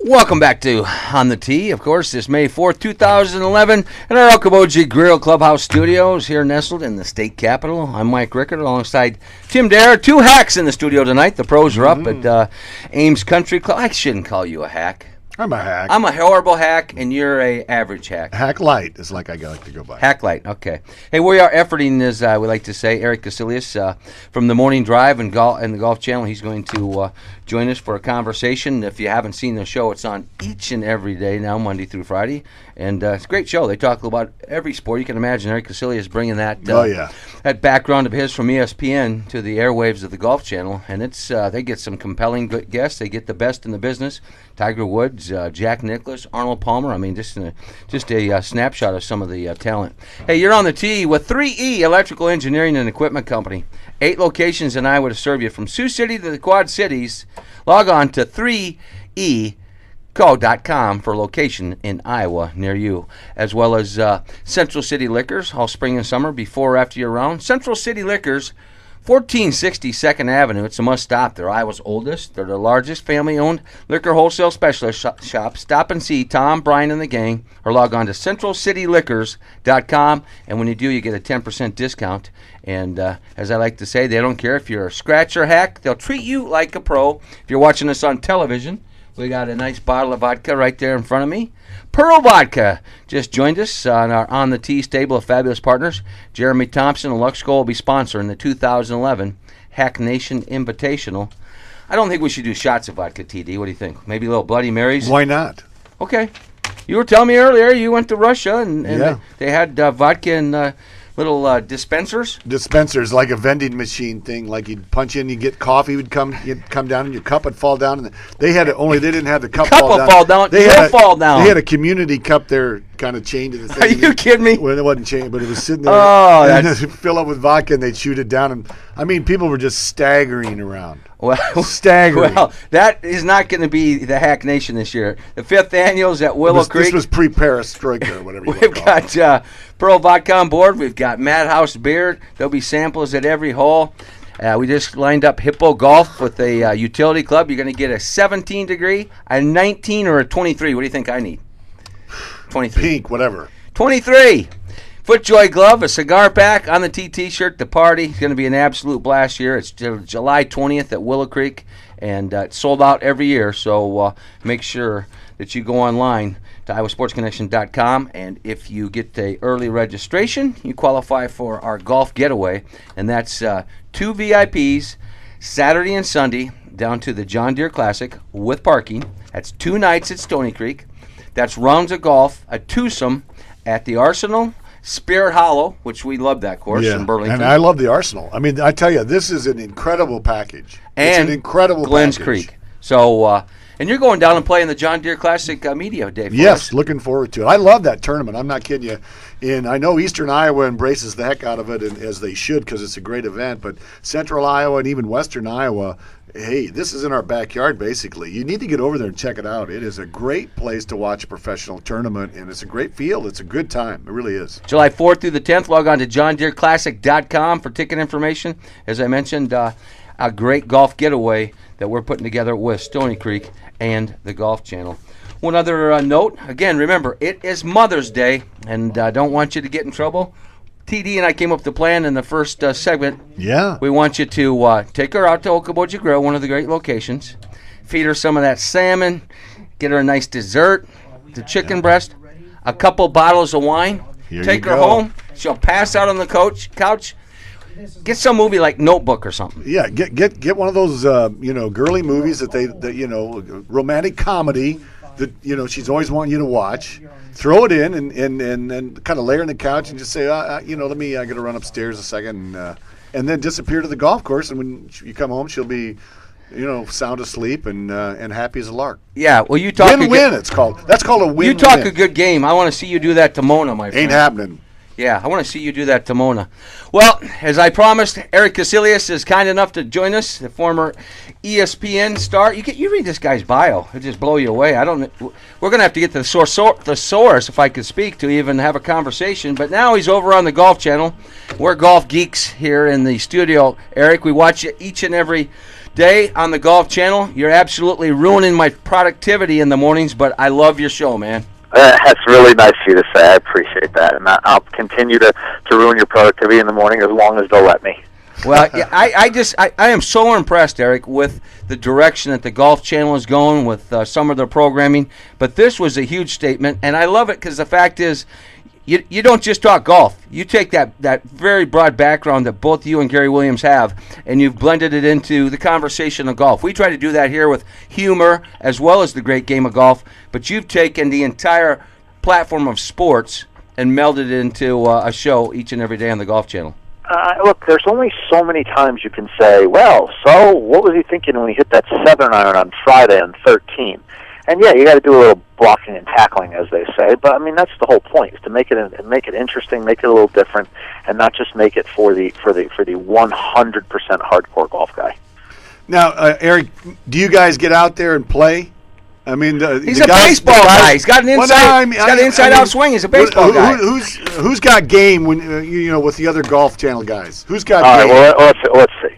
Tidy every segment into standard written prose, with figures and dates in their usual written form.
Welcome back to On the Tee. Of course, this May 4th, 2011, in our Okoboji Grill Clubhouse Studios here nestled in the state capitol. I'm Mike Rickard alongside Tim Dare. Two hacks in the studio tonight. The pros are up at Ames Country Club. I shouldn't call you a hack. I'm a hack. I'm a horrible hack, and you're a average hack. Hack light is like I like to go by. Hack light, okay. Hey, we are efforting, as we like to say, Erik Kuselias from the Morning Drive and the Golf Channel. He's going to join us for a conversation. If you haven't seen the show, it's on each and every day now, Monday through Friday. And it's a great show. They talk about every sport. You can imagine Erik Kuselias bringing that that background of his from ESPN to the airwaves of the Golf Channel. And it's they get some compelling guests. They get the best in the business. Tiger Woods, Jack Nicklaus, Arnold Palmer. I mean, just a snapshot of some of the talent. Hey, you're on the tee with 3E Electrical Engineering and Equipment Company. 8 locations in Iowa to serve you. From Sioux City to the Quad Cities, log on to 3eco.com for a location in Iowa near you, as well as Central City Liquors, all spring and summer, before or after you're around. Central City Liquors, 1460 2nd Avenue. It's a must-stop. They're Iowa's oldest. They're the largest family-owned liquor wholesale specialist shop. Stop and see Tom, Brian, and the gang, or log on to centralcityliquors.com. And when you do, you get a 10% discount. And as I like to say, they don't care if you're a scratch or hack. They'll treat you like a pro. If you're watching us on television, we got a nice bottle of vodka right there in front of me. Pearl Vodka just joined us on our On the Tee stable of fabulous partners. Jeremy Thompson and Luxco will be sponsoring the 2011 Hack Nation Invitational. I don't think we should do shots of vodka, TD. What do you think? Maybe a little Bloody Marys? Why not? Okay. You were telling me earlier you went to Russia and they had vodka in little dispensers? Dispensers, like a vending machine thing. Like you'd punch in, you get coffee, you'd come down, and your cup would fall down. And they had it, only they didn't have the cup fall down. They had a community cup there, kind of chained to the thing. Are you kidding me? Well, it wasn't chained, but it was sitting there. Oh, and they'd fill up with vodka, and they'd shoot it down. And I mean, people were just staggering around. Well, staggering. Well, that is not going to be the Hack Nation this year. The 5th annual is at Willow Creek. This was pre-perestroika or whatever you want to call it. We've got Pearl Vodka on board. We've got Madhouse Beer. There'll be samples at every hole. We just lined up Hippo Golf with a utility club. You're going to get a 17 degree, a 19, or a 23. What do you think I need? 23. Pink, whatever. 23. FootJoy glove, a cigar pack, On the Tee t-shirt, the party. It's going to be an absolute blast here. It's July 20th at Willow Creek, and it's sold out every year. So make sure that you go online to iowasportsconnection.com, and if you get a early registration, you qualify for our golf getaway, and that's 2 VIPs Saturday and Sunday down to the John Deere Classic with parking. That's 2 nights at Stony Creek. That's rounds of golf, a twosome at the Arsenal, Spirit Hollow, which we love that course in Burlington. And I love the Arsenal. I mean, I tell you, this is an incredible package. And it's an incredible Glens package. Creek. So, and you're going down and playing the John Deere Classic Media Day for us. Yes, looking forward to it. I love that tournament. I'm not kidding you. And I know Eastern Iowa embraces the heck out of it, and as they should, because it's a great event. But Central Iowa and even Western Iowa, hey, this is in our backyard, basically. You need to get over there and check it out. It is a great place to watch a professional tournament, and it's a great field. It's a good time. It really is. July 4th through the 10th, log on to johndeereclassic.com for ticket information. As I mentioned, a great golf getaway that we're putting together with Stony Creek and the Golf Channel. One other note, again, remember, it is Mother's Day, and don't want you to get in trouble. TD and I came up with the plan in the first segment. Yeah. We want you to take her out to Okoboji Grill, one of the great locations, feed her some of that salmon, get her a nice dessert, the chicken breast, a couple bottles of wine, take her home. She'll pass out on the couch. Get some movie like Notebook or something. Yeah, get one of those girly movies that romantic comedy that she's always wanting you to watch. Throw it in and kind of lay her on the couch and just say, I got to run upstairs a second, and then disappear to the golf course. And when you come home, she'll be, sound asleep and happy as a lark. Yeah, well, you talk win-win. It's called. That's called a win-win. You talk a good game. I want to see you do that to Mona, my friend. Ain't happening. Yeah, I want to see you do that to Mona. Well, as I promised, Erik Kuselias is kind enough to join us, the former ESPN star. You read this guy's bio; it'll just blow you away. We're going to have to get the source, if I could speak, to even have a conversation. But now he's over on the Golf Channel. We're golf geeks here in the studio, Erik. We watch you each and every day on the Golf Channel. You're absolutely ruining my productivity in the mornings, but I love your show, man. That's really nice of you to say. I appreciate that. And I'll continue to ruin your productivity in the morning as long as they'll let me. Well, yeah, I am so impressed, Eric, with the direction that the Golf Channel is going with some of their programming. But this was a huge statement, and I love it because the fact is, you don't just talk golf. You take that very broad background that both you and Gary Williams have, and you've blended it into the conversation of golf. We try to do that here with humor as well as the great game of golf, but you've taken the entire platform of sports and melded it into a show each and every day on the Golf Channel. Look, there's only so many times you can say, well, so what was he thinking when he hit that 7-iron on Friday on 13? And yeah, you got to do a little blocking and tackling, as they say. But I mean, that's the whole point: is to make it interesting, make it a little different, and not just make it for the 100% hardcore golf guy. Now, Eric, do you guys get out there and play? I mean, he's a baseball guy. He's got an inside. He's got an inside-out swing. He's a baseball guy. Who's got game when with the other Golf Channel guys? Who's got game? All right, well, let's see.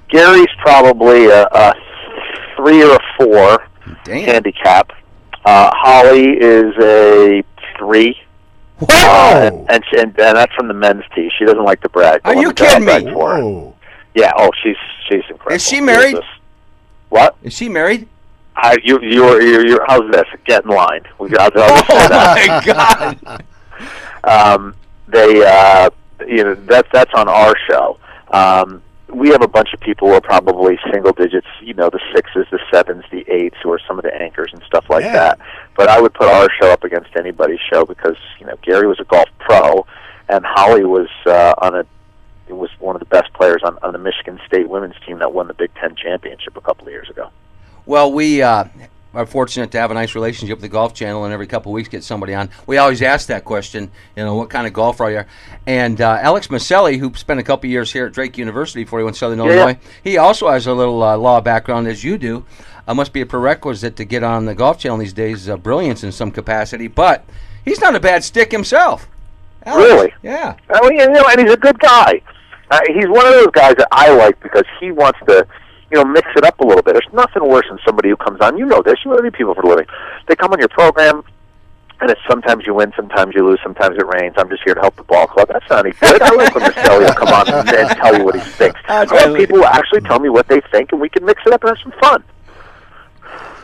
Gary's probably a 3 or a 4. Damn. Handicap. Holly is a 3. Whoa! And that's from the men's tee. She doesn't like to brag. Are you kidding me? Whoa. Yeah. Oh, she's incredible. Is she married? What? Is she married? You're how's this? Get in line. I'll just say that. Oh my God! That's on our show. We have a bunch of people who are probably single digits, the 6s, the 7s, the 8s, who are some of the anchors and stuff like that. But I would put our show up against anybody's show because, Gary was a golf pro, and Holly was was one of the best players on the Michigan State women's team that won the Big Ten championship a couple of years ago. Well, we are fortunate to have a nice relationship with the Golf Channel, and every couple of weeks get somebody on. We always ask that question, what kind of golfer are you? And Alex Maselli, who spent a couple of years here at Drake University before he went to Southern Illinois, he also has a little law background, as you do. Must be a prerequisite to get on the Golf Channel these days, brilliance in some capacity. But he's not a bad stick himself. Alex, really? Yeah. And he's a good guy. He's one of those guys that I like because he wants to mix it up a little bit. There's nothing worse than somebody who comes on. You know this. You interview people for a living. They come on your program, and it's sometimes you win, sometimes you lose, sometimes it rains. I'm just here to help the ball club. That's not any good. I like when Maselli will come on and tell you what he thinks. I want people who actually tell me what they think, and we can mix it up and have some fun.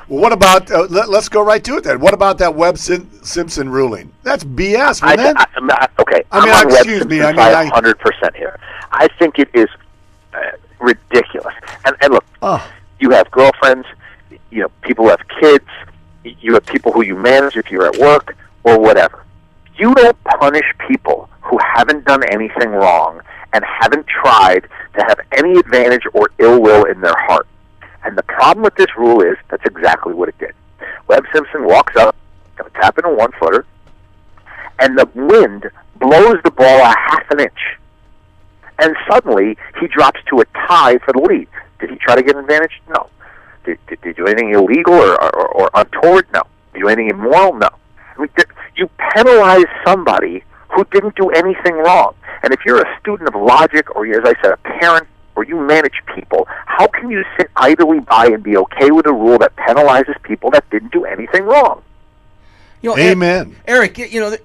Well, what about, let's go right to it then. What about that Webb Simpson ruling? That's BS, wasn't it? Okay. Excuse me. 100% here. I think it is ridiculous. And look, you have girlfriends, people who have kids, you have people who you manage if you're at work or whatever. You don't punish people who haven't done anything wrong and haven't tried to have any advantage or ill will in their heart. And the problem with this rule is that's exactly what it did. Webb Simpson walks up, going to tap in a 1-footer, and the wind blows the ball a half an inch. And suddenly, he drops to a tie for the lead. Did he try to get an advantage? No. Did he do anything illegal or untoward? No. Did he do anything immoral? No. I mean, you penalize somebody who didn't do anything wrong. And if you're a student of logic, or as I said, a parent, or you manage people, how can you sit idly by and be okay with a rule that penalizes people that didn't do anything wrong? Amen. Eric,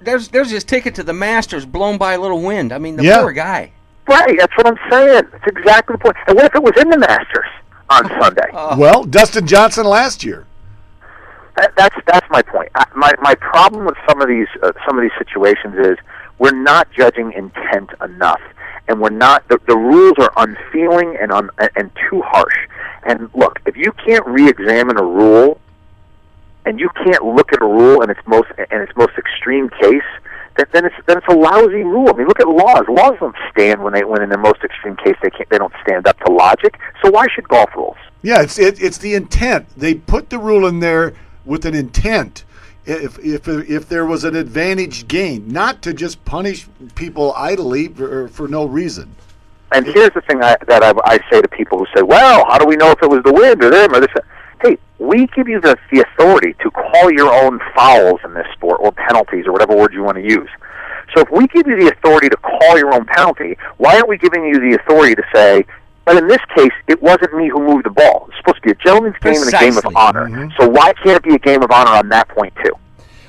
there's this ticket to the Masters blown by a little wind. I mean, the poor guy. Right, that's what I'm saying. That's exactly the point. And what if it was in the Masters on Sunday? Well, Dustin Johnson last year. That's my point. My problem with some of these situations is we're not judging intent enough, and we're not. The rules are unfeeling and too harsh. And look, if you can't re-examine a rule, and you can't look at a rule in its most extreme case, then it's a lousy rule. I mean, look at laws. Laws don't stand when in their most extreme case they don't stand up to logic. So why should golf rules? Yeah, it's the intent. They put the rule in there with an intent. If there was an advantage gained, not to just punish people idly for no reason. And here's the thing that I say to people who say, "Well, how do we know if it was the wind or them or this?" Hey, we give you the authority to call your own fouls in this sport, or penalties, or whatever word you want to use. So if we give you the authority to call your own penalty, why aren't we giving you the authority to say, But in this case, it wasn't me who moved the ball. It's supposed to be a gentleman's game and a game of honor. So why can't it be a game of honor on that point, too?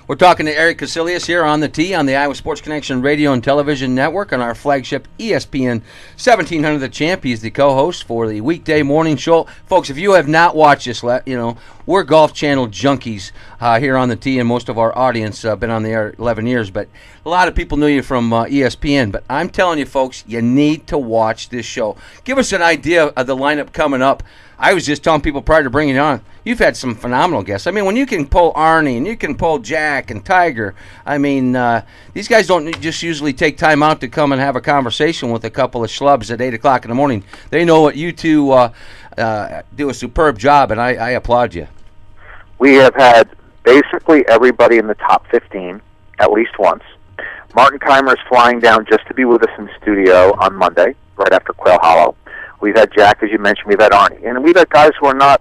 We're talking to Erik Kuselias here on the Tee on the Iowa Sports Connection Radio and Television Network on our flagship ESPN 1700 The Champ. He's the co-host for the weekday morning show. Folks, if you have not watched this, we're Golf Channel junkies here on the Tee, and most of our audience been on the air 11 years, but a lot of people knew you from ESPN. But I'm telling you, folks, you need to watch this show. Give us an idea of the lineup coming up. I was just telling people prior to bringing it on, you've had some phenomenal guests. I mean, when you can pull Arnie and you can pull Jack and Tiger, I mean, these guys don't just usually take time out to come and have a conversation with a couple of schlubs at 8 o'clock in the morning. They know what you two do a superb job, and I applaud you. We have had basically everybody in the top 15 at least once. Martin Keimer is flying down just to be with us in the studio on Monday, right after Quail Hollow. We've had Jack, as you mentioned. We've had Arnie. And we've had guys who are not,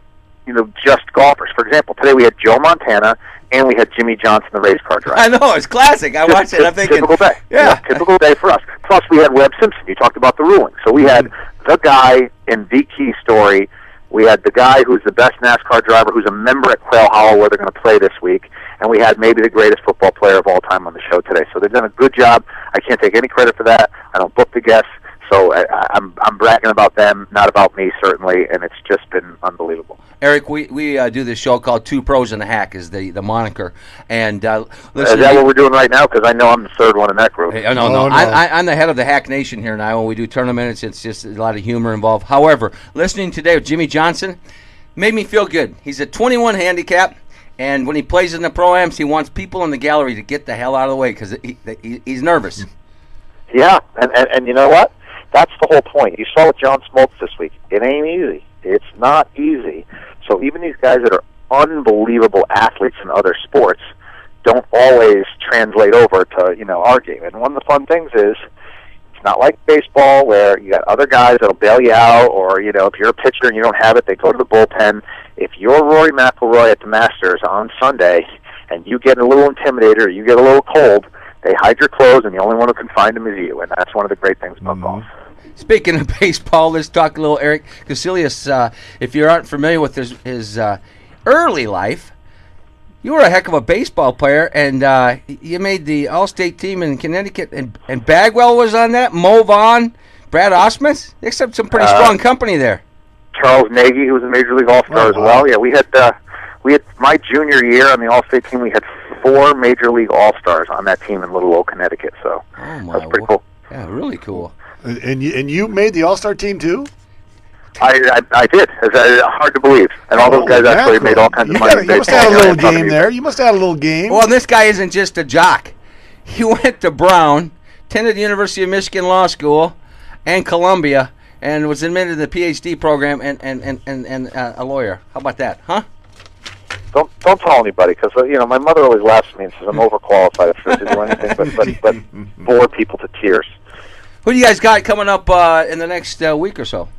just golfers. For example, today we had Joe Montana and we had Jimmy Johnson, the race car driver. I know. It's classic. I watched it. I'm thinking. Typical day. Yeah. Typical day for us. Plus, we had Webb Simpson. You talked about the ruling. So we had the guy in VK's story. We had the guy who's the best NASCAR driver who's a member at Quail Hollow where they're going to play this week. And we had maybe the greatest football player of all time on the show today. So they've done a good job. I can't take any credit for that. I don't book the guests. So I'm bragging about them, not about me, certainly, and it's just been unbelievable. Erik, we do this show called Two Pros and a Hack is the moniker. And is that what we're doing right now? Because I know I'm the third one in that group. Hey, no. I'm the head of the Hack Nation here now. When we do tournaments, it's just a lot of humor involved. However, listening today with Jimmy Johnson made me feel good. He's a 21 handicap, and when he plays in the Pro-Ams, he wants people in the gallery to get the hell out of the way because he's nervous. Yeah, and you know what? That's the whole point. You saw with John Smoltz this week. It ain't easy. It's not easy. So even these guys that are unbelievable athletes in other sports don't always translate over to, our game. And one of the fun things is it's not like baseball where you got other guys that'll bail you out or, if you're a pitcher and you don't have it, they go to the bullpen. If you're Rory McIlroy at the Masters on Sunday and you get a little intimidated or you get a little cold, they hide your clothes, and the only one who can find them is you, and that's one of the great things about golf. Speaking of baseball, let's talk a little Erik Kuselias. If you aren't familiar with his early life, you were a heck of a baseball player, and you made the All-State team in Connecticut, and Bagwell was on that, Mo Vaughn, Brad Osmus. They have some pretty strong company there. Charles Nagy, who was a Major League All-Star as well. Yeah, we had my junior year on the All-State team, we had 4 Major League All-Stars on that team in Little Oak, Connecticut. So that's pretty cool. Yeah, really cool. And you made the All-Star team too? I did. It's hard to believe. And all those guys actually made all kinds of money. You must have had a little game there. You must have had a little game. Well, this guy isn't just a jock. He went to Brown, attended the University of Michigan Law School and Columbia, and was admitted to the PhD program and a lawyer. How about that, huh? Don't tell anybody, because my mother always laughs at me and says I'm overqualified to do anything but bore people to tears. Who do you guys got coming up in the next week or so?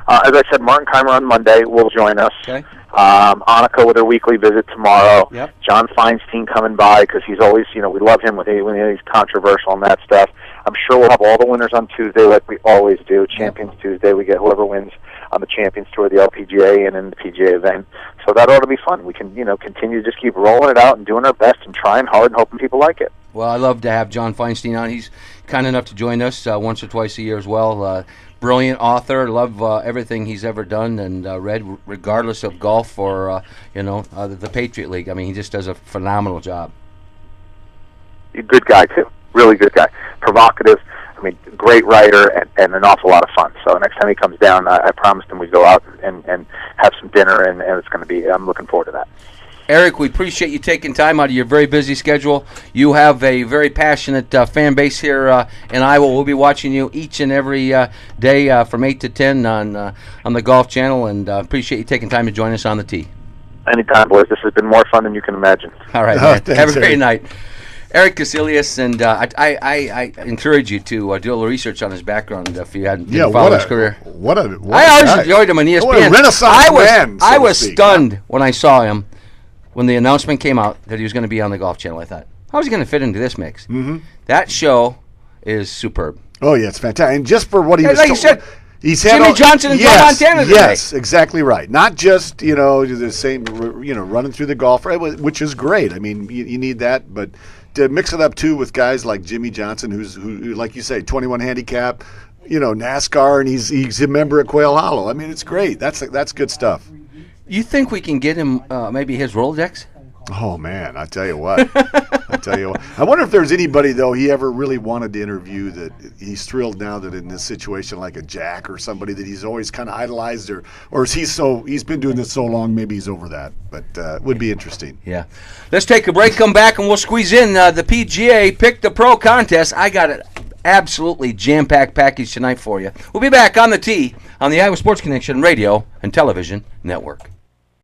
As I said, Martin Keimer on Monday will join us. Okay. Annika with her weekly visit tomorrow. Yep. John Feinstein coming by because he's always, we love him when he's controversial and that stuff. I'm sure we'll have all the winners on Tuesday like we always do. Champions Tuesday, we get whoever wins on the Champions Tour, the LPGA, and in the PGA event. So that ought to be fun. We can, continue to just keep rolling it out and doing our best and trying hard and hoping people like it. Well, I love to have John Feinstein on. He's kind enough to join us once or twice a year as well. Brilliant author. Love everything he's ever done and read, regardless of golf or, the Patriot League. I mean, he just does a phenomenal job. Good guy, too. Really good guy. Provocative. I mean, great writer and an awful lot of fun. So next time he comes down, I promised him we'd go out and have some dinner, and it's going to be, I'm looking forward to that. Erik, we appreciate you taking time out of your very busy schedule. You have a very passionate fan base here in Iowa. We'll be watching you each and every day from 8 to 10 on the Golf Channel, and appreciate you taking time to join us on the tee. Anytime, boys. This has been more fun than you can imagine. All right, man. Have a great night. Erik Kuselias, and I encourage you to do a little research on his background if you hadn't followed his career. I always enjoyed him on ESPN. What a Renaissance man, I was stunned when I saw him when the announcement came out that he was going to be on the Golf Channel. I thought, how's he going to fit into this mix? Mm-hmm. That show is superb. Oh, yeah, it's fantastic. And just for what he was like you said, He's had Jimmy Johnson and Joe Montana today. Yes, exactly right. Not just, the same, running through the golf, which is great. I mean, you need that, but to mix it up, too, with guys like Jimmy Johnson, who like you say, 21 handicap, NASCAR, and he's a member at Quail Hollow. I mean, it's great. That's good stuff. You think we can get him maybe his Rolodex? Oh, man, I tell you what. I wonder if there's anybody, though, he ever really wanted to interview that he's thrilled now that in this situation, like a Jack or somebody that he's always kind of idolized, or is he's been doing this so long, maybe he's over that. But it would be interesting. Yeah. Let's take a break, come back, and we'll squeeze in the PGA Pick the Pro contest. I got an absolutely jam-packed package tonight for you. We'll be back on the tee on the Iowa Sports Connection radio and television network.